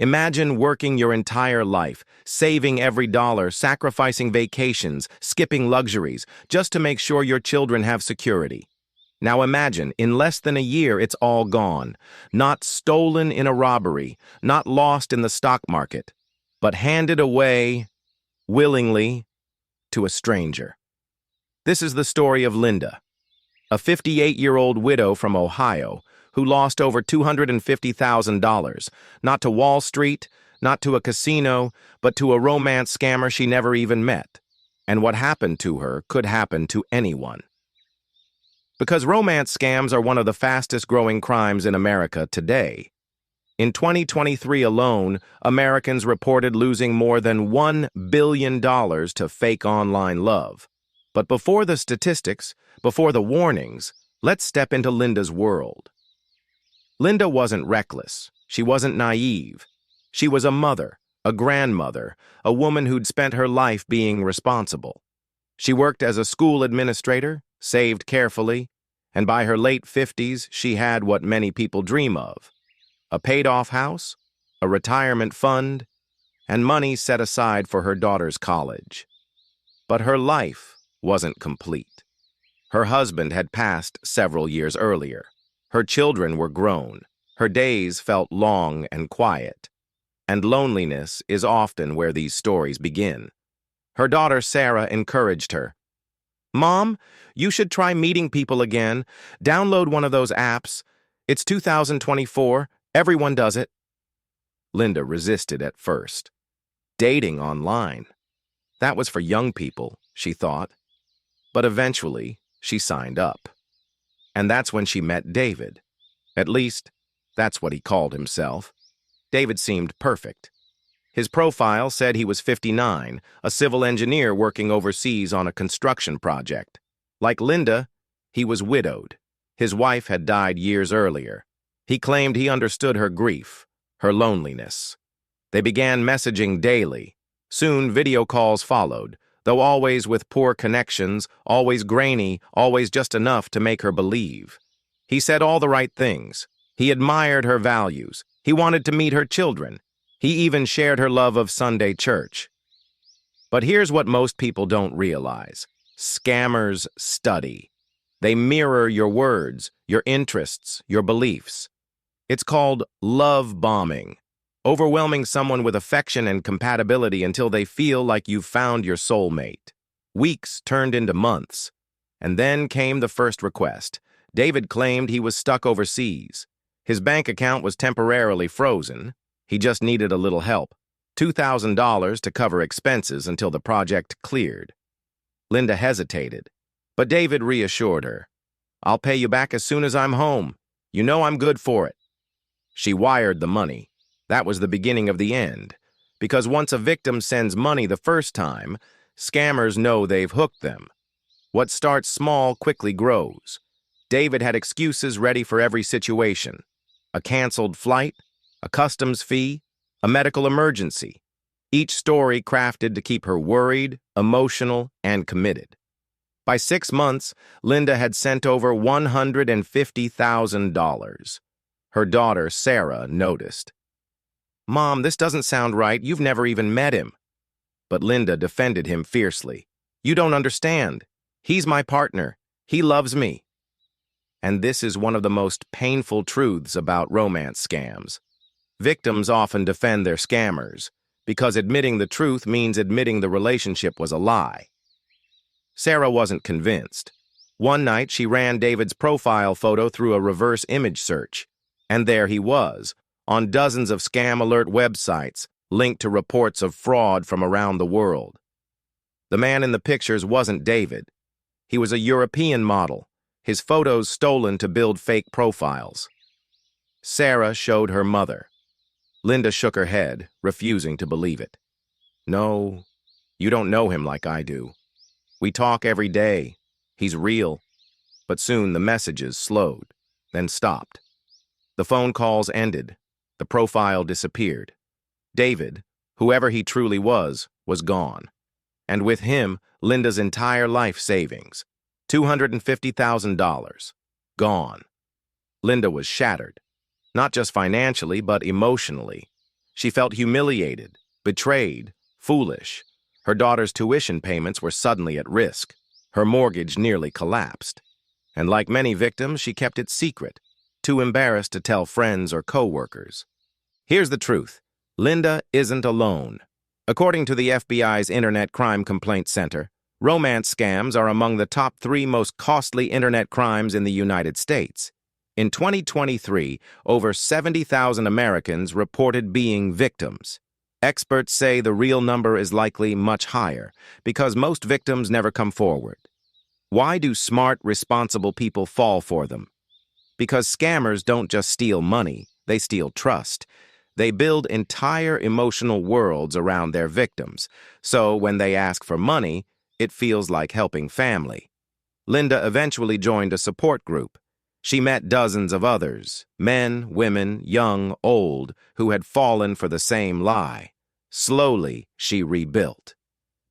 Imagine working your entire life, saving every dollar, sacrificing vacations, skipping luxuries, just to make sure your children have security. Now imagine, in less than a year, it's all gone. Not stolen in a robbery, not lost in the stock market, but handed away, willingly, to a stranger. This is the story of Linda, a 58-year-old widow from Ohio who lost over $250,000, not to Wall Street, not to a casino, but to a romance scammer she never even met. And what happened to her could happen to anyone. Because romance scams are one of the fastest-growing crimes in America today. In 2023 alone, Americans reported losing more than $1 billion to fake online love. But before the statistics, before the warnings, let's step into Linda's world. Linda wasn't reckless. She wasn't naive. She was a mother, a grandmother, a woman who'd spent her life being responsible. She worked as a school administrator, saved carefully, and by her late 50s, she had what many people dream of: a paid-off house, a retirement fund, and money set aside for her daughter's college. But her life wasn't complete. Her husband had passed several years earlier. Her children were grown. Her days felt long and quiet. And loneliness is often where these stories begin. Her daughter Sarah encouraged her. "Mom, you should try meeting people again. Download one of those apps. It's 2024. Everyone does it." Linda resisted at first. Dating online. That was for young people, she thought. But eventually, she signed up. And that's when she met David. At least, that's what he called himself. David seemed perfect. His profile said he was 59, a civil engineer working overseas on a construction project. Like Linda, he was widowed. His wife had died years earlier. He claimed he understood her grief, her loneliness. They began messaging daily. Soon, video calls followed, though always with poor connections, always grainy, always just enough to make her believe. He said all the right things. He admired her values. He wanted to meet her children. He even shared her love of Sunday church. But here's what most people don't realize. Scammers study. They mirror your words, your interests, your beliefs. It's called love bombing. Overwhelming someone with affection and compatibility until they feel like you've found your soulmate. Weeks turned into months. And then came the first request. David claimed he was stuck overseas. His bank account was temporarily frozen. He just needed a little help. $2,000 to cover expenses until the project cleared. Linda hesitated, but David reassured her. "I'll pay you back as soon as I'm home. You know I'm good for it." She wired the money. That was the beginning of the end, because once a victim sends money the first time, scammers know they've hooked them. What starts small quickly grows. David had excuses ready for every situation. A canceled flight, a customs fee, a medical emergency. Each story crafted to keep her worried, emotional, and committed. By 6 months, Linda had sent over $150,000. Her daughter, Sarah, noticed. "Mom, this doesn't sound right. You've never even met him." But Linda defended him fiercely. "You don't understand. He's my partner. He loves me." And this is one of the most painful truths about romance scams. Victims often defend their scammers, because admitting the truth means admitting the relationship was a lie. Sarah wasn't convinced. One night, she ran David's profile photo through a reverse image search, and there he was, on dozens of scam alert websites linked to reports of fraud from around the world. The man in the pictures wasn't David. He was a European model, his photos stolen to build fake profiles. Sarah showed her mother. Linda shook her head, refusing to believe it. "No, you don't know him like I do. We talk every day. He's real." But soon the messages slowed, then stopped. The phone calls ended. The profile disappeared. David, whoever he truly was gone. And with him, Linda's entire life savings. $250,000. Gone. Linda was shattered. Not just financially, but emotionally. She felt humiliated, betrayed, foolish. Her daughter's tuition payments were suddenly at risk. Her mortgage nearly collapsed. And like many victims, she kept it secret, too embarrassed to tell friends or coworkers. Here's the truth. Linda isn't alone. According to the FBI's Internet Crime Complaint Center, romance scams are among the top 3 most costly internet crimes in the United States. In 2023, over 70,000 Americans reported being victims. Experts say the real number is likely much higher because most victims never come forward. Why do smart, responsible people fall for them? Because scammers don't just steal money, they steal trust. They build entire emotional worlds around their victims, so when they ask for money, it feels like helping family. Linda eventually joined a support group. She met dozens of others, men, women, young, old, who had fallen for the same lie. Slowly, she rebuilt.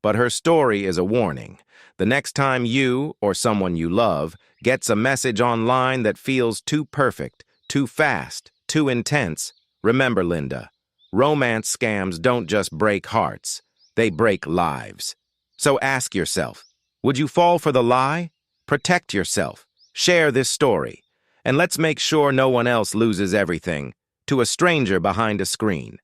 But her story is a warning. The next time you, or someone you love, gets a message online that feels too perfect, too fast, too intense, remember, Linda, romance scams don't just break hearts, they break lives. So ask yourself, would you fall for the lie? Protect yourself. Share this story. And let's make sure no one else loses everything to a stranger behind a screen.